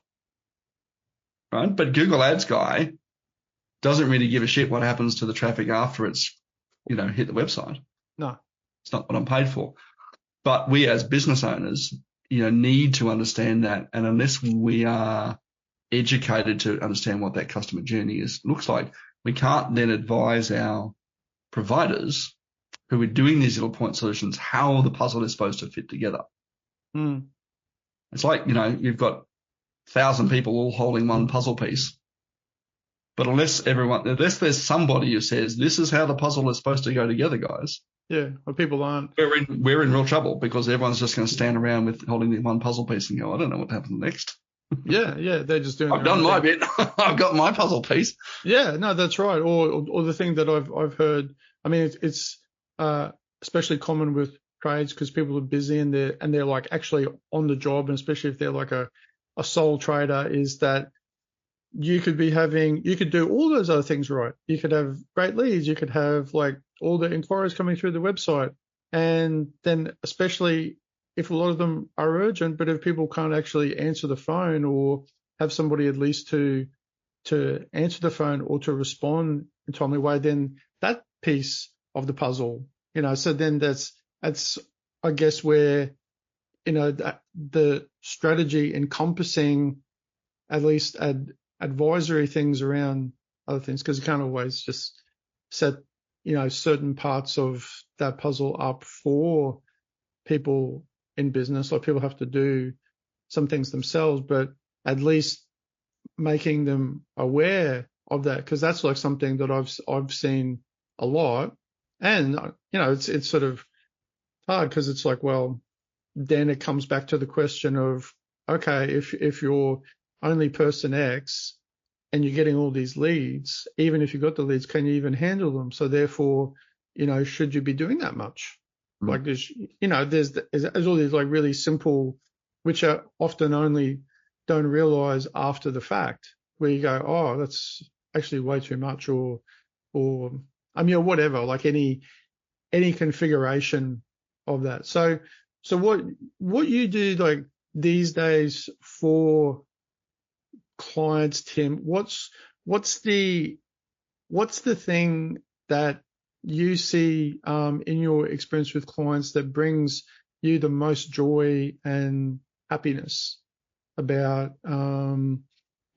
Right? But Google Ads guy doesn't really give a shit what happens to the traffic after it's, hit the website. No. It's not what I'm paid for. But we as business owners, need to understand that. And unless we are educated to understand what that customer journey looks like, we can't then advise our providers who are doing these little point solutions how the puzzle is supposed to fit together. It's like, you've got 1,000 people all holding one puzzle piece. But unless there's somebody who says, this is how the puzzle is supposed to go together, guys. Yeah, but people aren't. We're in real trouble because everyone's just going to stand around with holding the one puzzle piece and go, I don't know what happens next. Yeah, they're just doing. I've done my bit. I've got my puzzle piece. Yeah, no, that's right. Or the thing that I've heard. I mean, it's especially common with trades because people are busy and they're like actually on the job, and especially if they're like a sole trader, is that you could do all those other things right. You could have great leads. You could have like all the inquiries coming through the website. And then especially if a lot of them are urgent, but if people can't actually answer the phone or have somebody at least to answer the phone or to respond in a timely way, then that piece of the puzzle, so then that's I guess where, the strategy encompassing at least advisory things around other things, because you can't always just set, certain parts of that puzzle up for people in business. Like people have to do some things themselves, but at least making them aware of that, because that's like something that I've seen a lot. And, it's sort of hard because it's like, well, then it comes back to the question of, okay, if you're only person X and you're getting all these leads, even if you've got the leads, can you even handle them? So therefore, should you be doing that much? Like there's all these like really simple, which are often only don't realize after the fact, where you go, oh, that's actually way too much, or whatever, like any configuration of that. So what you do like these days for clients, Tim, what's the thing that you see in your experience with clients that brings you the most joy and happiness about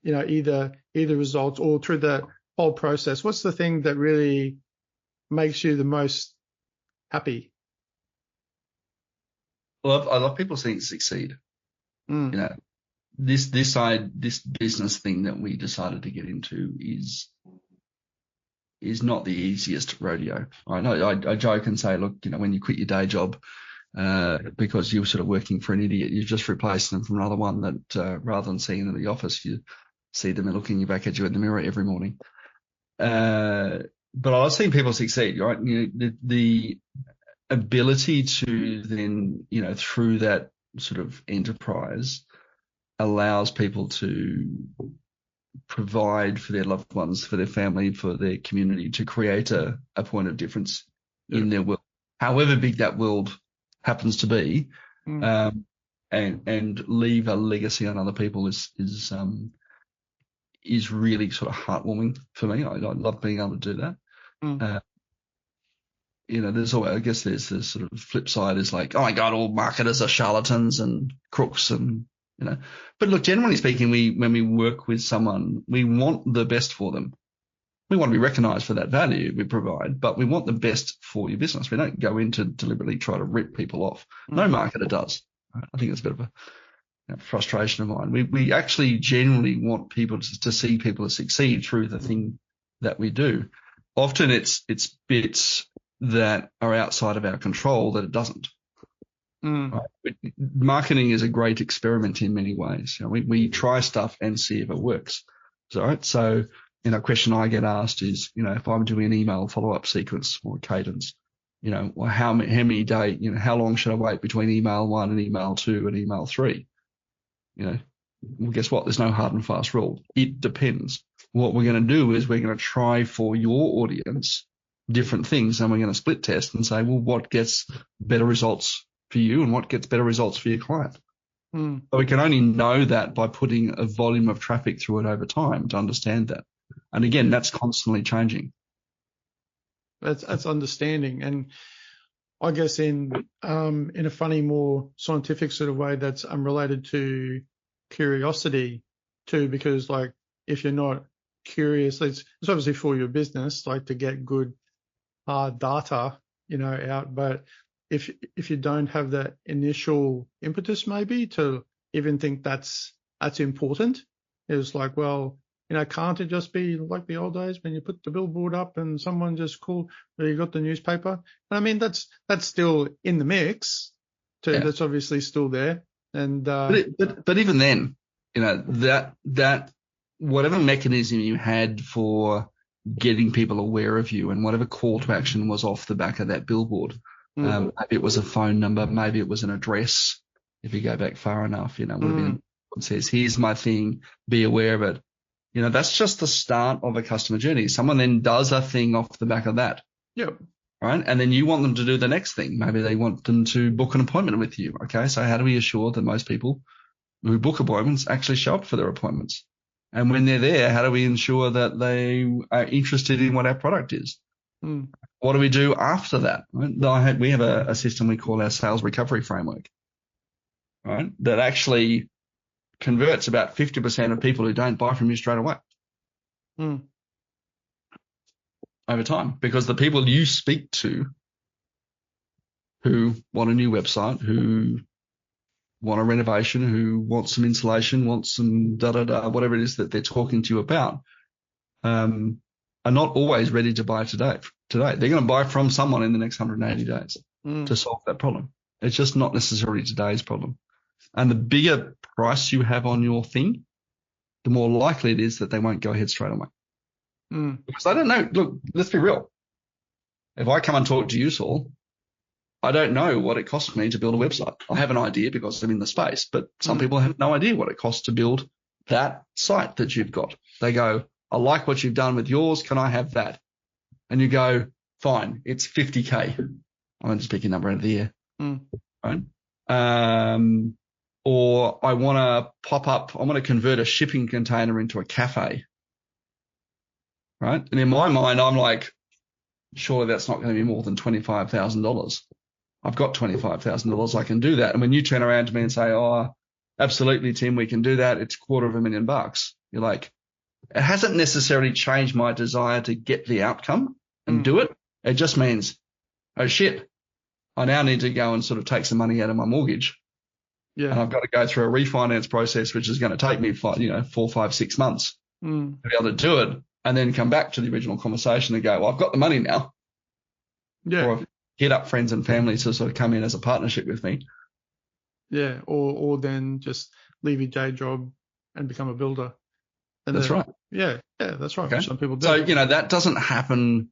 either results or through the whole process? What's the thing that really makes you the most happy? Well, I love people seeing it succeed. This business thing that we decided to get into is not the easiest rodeo. I know I joke and say, look, when you quit your day job because you're sort of working for an idiot, you're just replacing them from another one that rather than seeing them in the office, you see them looking back at you in the mirror every morning. But I've seen people succeed, right? The ability to then, through that sort of enterprise, allows people to provide for their loved ones, for their family, for their community, to create a point of difference in their world, however big that world happens to be, and leave a legacy on other people is really sort of heartwarming for me. I love being able to do that. There's always, I guess there's this sort of flip side is like, oh my God, all marketers are charlatans and crooks and, but look, generally speaking, when we work with someone, we want the best for them. We want to be recognized for that value we provide, but we want the best for your business. We don't go in to deliberately try to rip people off. No marketer does. I think it's a bit of a frustration of mine. We actually generally want people to see people succeed through the thing that we do. Often it's bits that are outside of our control that it doesn't. Right? Marketing is a great experiment in many ways. We try stuff and see if it works. So, a question I get asked is, if I'm doing an email follow-up sequence or cadence, how many days, how long should I wait between email 1 and email 2 and email 3? Well, guess what? There's no hard and fast rule. It depends. What we're going to do is we're going to try for your audience different things, and we're going to split test and say, well, what gets better results for you and what gets better results for your client? So we can only know that by putting a volume of traffic through it over time to understand that. And again, that's constantly changing. That's understanding. And I guess in a funny, more scientific sort of way that's unrelated to curiosity, too, because like if you're not curious, it's obviously for your business, like to get good hard data, out. But if you don't have that initial impetus, maybe to even think that's important, it's like, well, can't it just be like the old days when you put the billboard up and someone just called, or you got the newspaper? And I mean, that's still in the mix too. Yeah. That's obviously still there. And but even then, that whatever mechanism you had for getting people aware of you and whatever call to action was off the back of that billboard, maybe it was a phone number, maybe it was an address. If you go back far enough, would have been what says, "Here's my thing, be aware of it." That's just the start of a customer journey. Someone then does a thing off the back of that. Yep. Right. And then you want them to do the next thing. Maybe they want them to book an appointment with you. Okay. So how do we assure that most people who book appointments actually show up for their appointments? And when they're there, how do we ensure that they are interested in what our product is? What do we do after that? Right? We have a system we call our sales recovery framework, right? That actually converts about 50% of people who don't buy from you straight away. Over time, because the people you speak to who want a new website, who want a renovation, who want some insulation, want some whatever it is that they're talking to you about, are not always ready to buy today. They're going to buy from someone in the next 180 days to solve that problem. It's just not necessarily today's problem. And the bigger price you have on your thing, the more likely it is that they won't go ahead straight away. Because I don't know. Look, let's be real. If I come and talk to you, Saul, I don't know what it costs me to build a website. I have an idea because I'm in the space, but some people have no idea what it costs to build that site that you've got. They go, "I like what you've done with yours. Can I have that?" And you go, "Fine, it's 50K. I'm just picking a number out of the air. Right? Or I want to I want to convert a shipping container into a cafe. Right? And in my mind, I'm like, surely that's not going to be more than $25,000. I've got $25,000. I can do that. And when you turn around to me and say, "Oh, absolutely, Tim, we can do that. It's $250,000. You're like, it hasn't necessarily changed my desire to get the outcome and do it. It just means, oh shit, I now need to go and sort of take some money out of my mortgage. Yeah. And I've got to go through a refinance process, which is going to take me 4, 5, 6 months to be able to do it. And then come back to the original conversation and go, well, I've got the money now. Yeah. Or I've hit up friends and family to sort of come in as a partnership with me. Yeah. Or then just leave your day job and become a builder. And that's right. Yeah. Yeah. That's right. Okay. Some people do. So, that doesn't happen.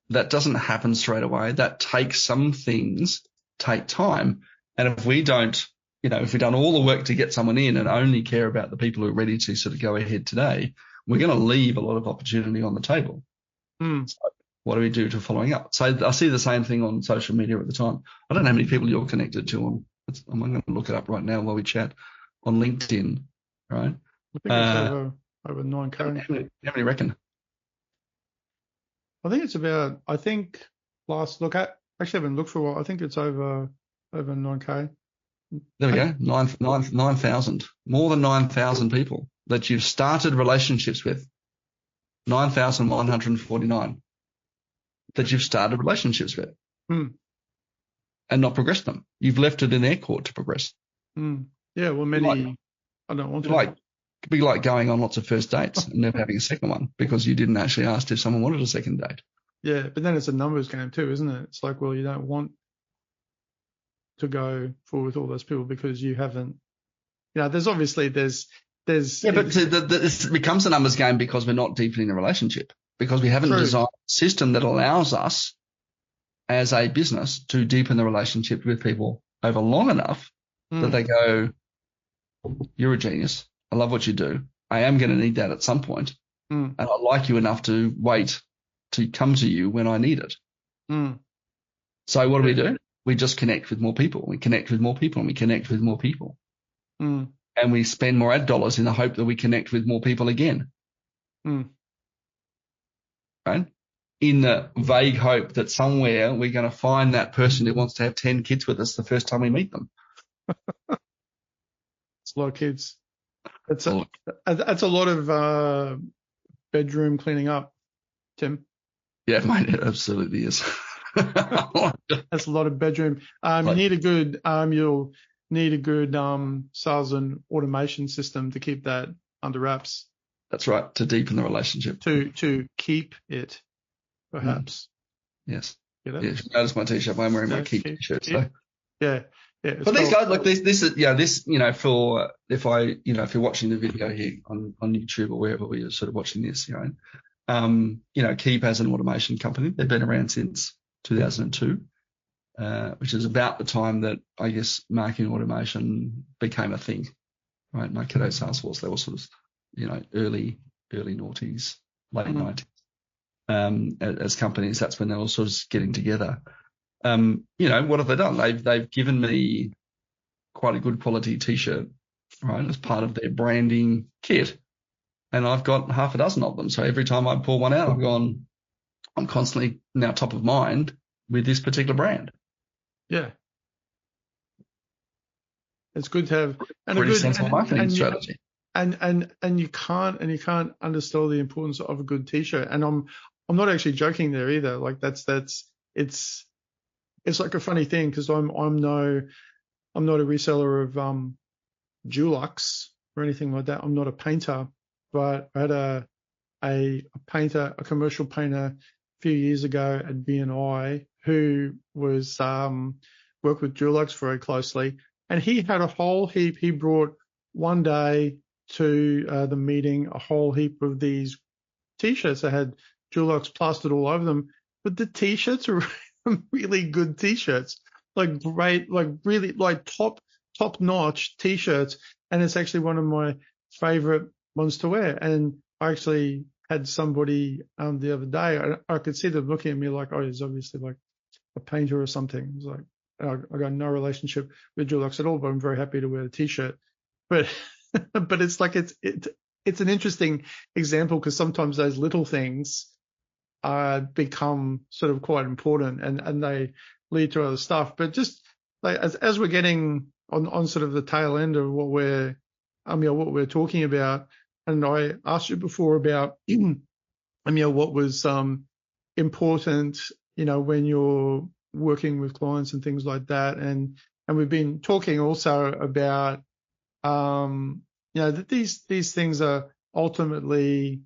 That doesn't happen straight away. That takes some things take time. And if we don't, if we've done all the work to get someone in and only care about the people who are ready to sort of go ahead today, we're going to leave a lot of opportunity on the table. So what do we do to following up? So I see the same thing on social media at the time. I don't know how many people you're connected to on. I'm going to look it up right now while we chat on LinkedIn. Right? I think it's over 9K. How many reckon? I think it's about. I think last look at. Actually, I haven't looked for a while. I think it's over 9K. There we go. 9,000. More than 9,000 people that you've started relationships with. 9,149 that you've started relationships with and not progressed them. You've left it in their court to progress. Yeah, well, many I don't want to. It'd be like going on lots of first dates and never having a second one because you didn't actually ask if someone wanted a second date. Yeah, but then it's a numbers game too, isn't it? It's like, well, you don't want to go forward with all those people because you haven't. There's obviously there's. Yeah, but it becomes a numbers game because we're not deepening the relationship, because we haven't designed a system that allows us as a business to deepen the relationship with people over long enough that they go, "You're a genius. I love what you do. I am going to need that at some point. And I like you enough to wait to come to you when I need it." So what do? We just connect with more people. We connect with more people and we connect with more people. And we spend more ad dollars in the hope that we connect with more people again. Right? In the vague hope that somewhere we're going to find that person who wants to have 10 kids with us the first time we meet them. It's a lot of kids. That's a lot of bedroom cleaning up, Tim. Yeah, mate, it absolutely is. That's a lot of bedroom. You'll need a good sales and automation system to keep that under wraps. That's right, to deepen the relationship. To keep it, perhaps. Yes. Get it? Yeah, notice my t-shirt. I'm wearing my keep t-shirt. So. Yeah. But these guys, like this is, for if you're watching the video here on YouTube or wherever you're sort of watching this, Keep as an automation company, they've been around since 2002, which is about the time that I guess marketing automation became a thing, right? My kiddo Salesforce, they were sort of, early noughties, late 90s. As companies, that's when they were sort of getting together. What have they done? They've given me quite a good quality t-shirt, right, as part of their branding kit. And I've got half a dozen of them. So every time I pull one out, I'm constantly now top of mind with this particular brand. Yeah. It's good to have pretty sensible marketing strategy. And you can't undersell the importance of a good t-shirt. And I'm not actually joking there either. Like it's like a funny thing because I'm not a reseller of Dulux or anything like that. I'm not a painter, but I had a painter, a commercial painter a few years ago at BNI who was worked with Dulux very closely, and he had a whole heap. He brought one day to the meeting a whole heap of these t-shirts that had Dulux plastered all over them, but the t-shirts are really good t-shirts, like great, like really like top notch t-shirts, and it's actually one of my favorite ones to wear. And I actually had somebody the other day, I could see them looking at me like, oh, he's obviously like a painter or something. It's like I got no relationship with Dulux at all, but I'm very happy to wear the t-shirt. But it's like it's an interesting example because sometimes those little things become sort of quite important and they lead to other stuff. But just like as we're getting on sort of the tail end of what we're talking about, and I asked you before about what was important when you're working with clients and things like that, and we've been talking also about that these things are ultimately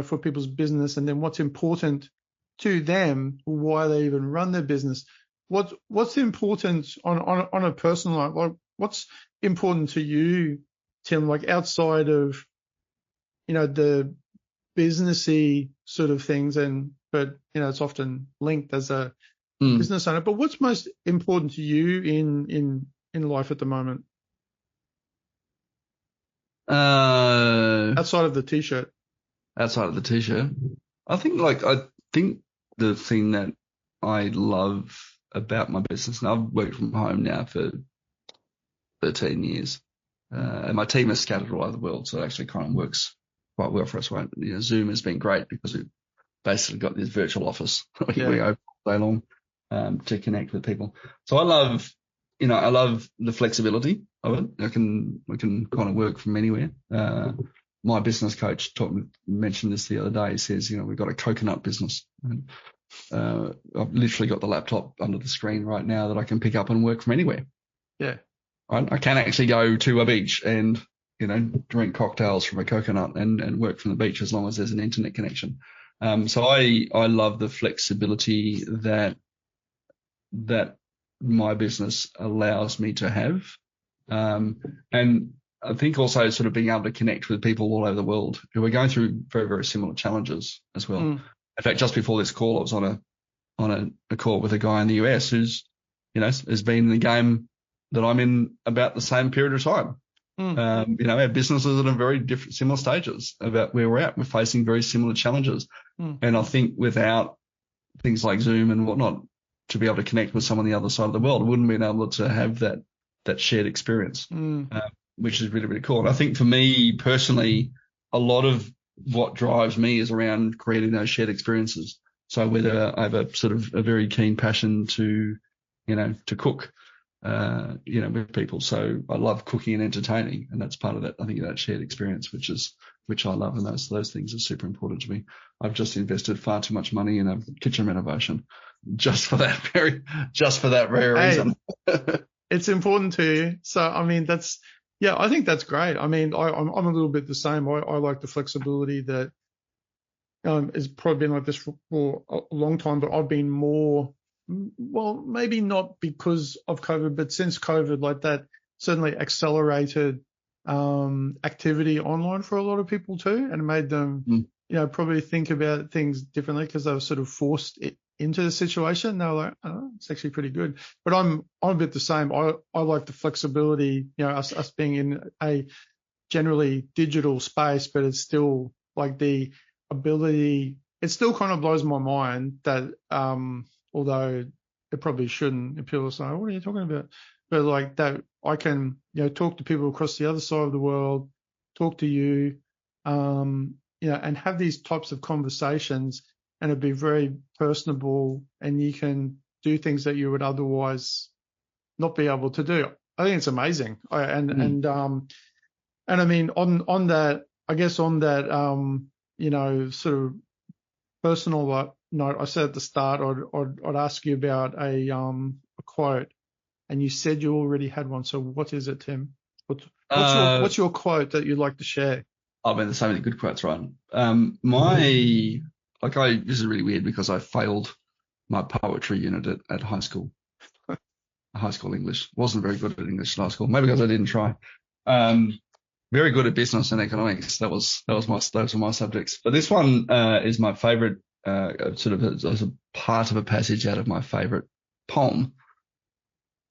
for people's business, and then what's important to them, why they even run their business. What's important on a personal life? Like what's important to you, Tim? Like outside of the businessy sort of things, but it's often linked as a business owner. But what's most important to you in life at the moment? Outside of the t-shirt. Outside of the t-shirt, I think the thing that I love about my business, and I've worked from home now for 13 years, and my team is scattered all over the world, so it actually kind of works quite well for us. Right? Zoom has been great because we've basically got this virtual office we open all day long to connect with people. So I love the flexibility of it. I can kind of work from anywhere. My business coach mentioned this the other day. He says, we've got a coconut business. And, I've literally got the laptop under the screen right now that I can pick up and work from anywhere. Yeah. I can actually go to a beach and, drink cocktails from a coconut and work from the beach as long as there's an internet connection. So I love the flexibility that my business allows me to have. And I think also sort of being able to connect with people all over the world who are going through very, very similar challenges as well. In fact, just before this call, I was on a call with a guy in the US who's, has been in the game that I'm in about the same period of time. Our businesses are at very similar stages about where we're at. We're facing very similar challenges. And I think without things like Zoom and whatnot, to be able to connect with someone on the other side of the world, wouldn't been able to have that shared experience, which is really, really cool. And I think for me personally, a lot of what drives me is around creating those shared experiences. So whether I have a sort of a very keen passion to cook, with people. So I love cooking and entertaining, and that's part of that. I think that shared experience, which I love, and those things are super important to me. I've just invested far too much money in a kitchen renovation, just for that very reason. It's important to you. So, I mean, I think that's great. I mean, I'm a little bit the same. I like the flexibility that has probably been like this for a long time, but I've been more, well, maybe not because of COVID, but since COVID, like that certainly accelerated activity online for a lot of people too, and made them, probably think about things differently because they were sort of forced into the situation. They were like, oh, it's actually pretty good. But I'm a bit the same. I like the flexibility, us being in a generally digital space, but it's still like the ability. It still kind of blows my mind that, although it probably shouldn't, and people say, what are you talking about? But like that, I can, talk to people across the other side of the world, talk to you, and have these types of conversations, and it'd be very personable, and you can do things that you would otherwise not be able to do. I think it's amazing. And I mean, on that, I guess on that, sort of personal note, I said at the start, I'd ask you about a quote, and you said you already had one. So what is it, Tim? What's your quote that you'd like to share? I mean, there's so many good quotes, right? This is really weird because I failed my poetry unit at high school. High school English. Wasn't very good at English at high school. Maybe because I didn't try. Very good at business and economics. Those were my subjects. But this one is my favorite, sort of as a part of a passage out of my favorite poem,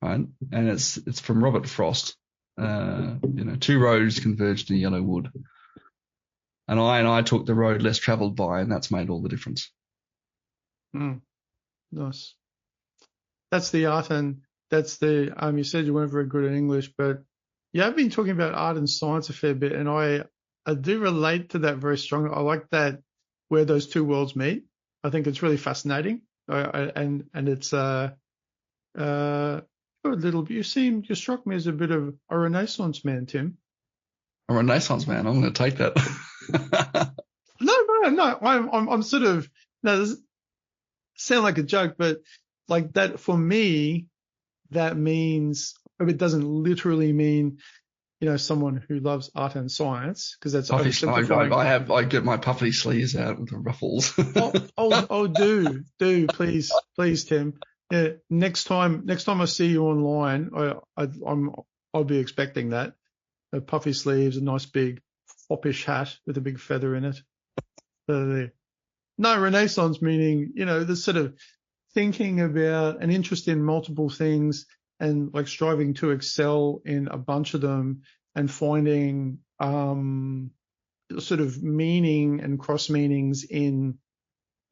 right? And it's from Robert Frost. Two roads converged in yellow wood, and I took the road less travelled by, and that's made all the difference. Nice. That's the art, and that's the you said you weren't very good at English, but you have been talking about art and science a fair bit, and I do relate to that very strongly. I like that where those two worlds meet. I think it's really fascinating, and it's a little. You struck me as a bit of a Renaissance man, Tim. A Renaissance man. I'm going to take that. No. I'm sort of, no, this sound like a joke, but like that for me, that means, it doesn't literally mean, someone who loves art and science, because that's oversimplifying. I get my puffy sleeves out with the ruffles. do please, Tim. Yeah, next time I see you online, I'll be expecting that. Puffy sleeves, a nice big foppish hat with a big feather in it. No, Renaissance meaning, the sort of thinking about an interest in multiple things and like striving to excel in a bunch of them and finding sort of meaning and cross meanings in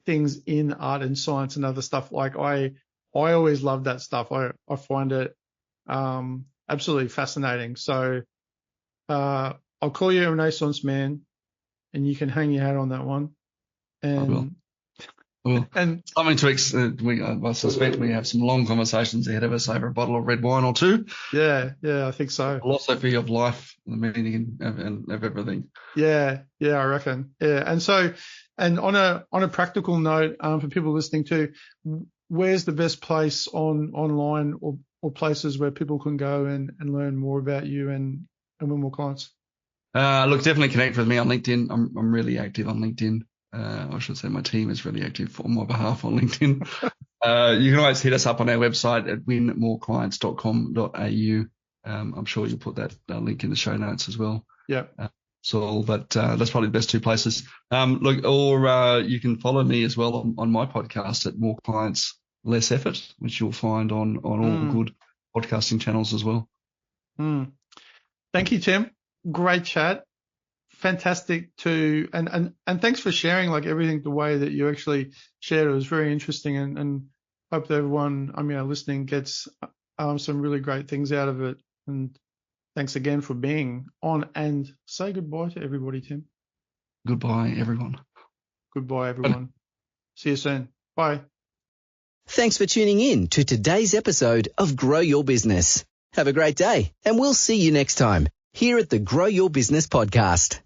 things in art and science and other stuff. Like I always love that stuff. I find it absolutely fascinating. So I'll call you a Renaissance man, and you can hang your hat on that one. And I will. Well, and something to I suspect we have some long conversations ahead of us over a bottle of red wine or two. Yeah, I think so. Philosophy of life, the meaning and of everything. Yeah, I reckon. Yeah, and so, and on a practical note, for people listening too, where's the best place online or places where people can go and learn more about you and win more clients? Look, definitely connect with me on LinkedIn. I'm really active on LinkedIn. I should say my team is really active on my behalf on LinkedIn. You can always hit us up on our website at winmoreclients.com.au. I'm sure you'll put that link in the show notes as well. Yeah. But that's probably the best two places. You can follow me as well on my podcast at More Clients, Less Effort, which you'll find on all good podcasting channels as well. Thank you, Tim. Great chat. Fantastic and thanks for sharing like everything the way that you actually shared. It was very interesting, and hope that everyone listening gets some really great things out of it. And thanks again for being on, and say goodbye to everybody, Tim. Goodbye, everyone. Goodbye, everyone. See you soon. Bye. Thanks for tuning in to today's episode of Grow Your Business. Have a great day, and we'll see you next time here at the Grow Your Business podcast.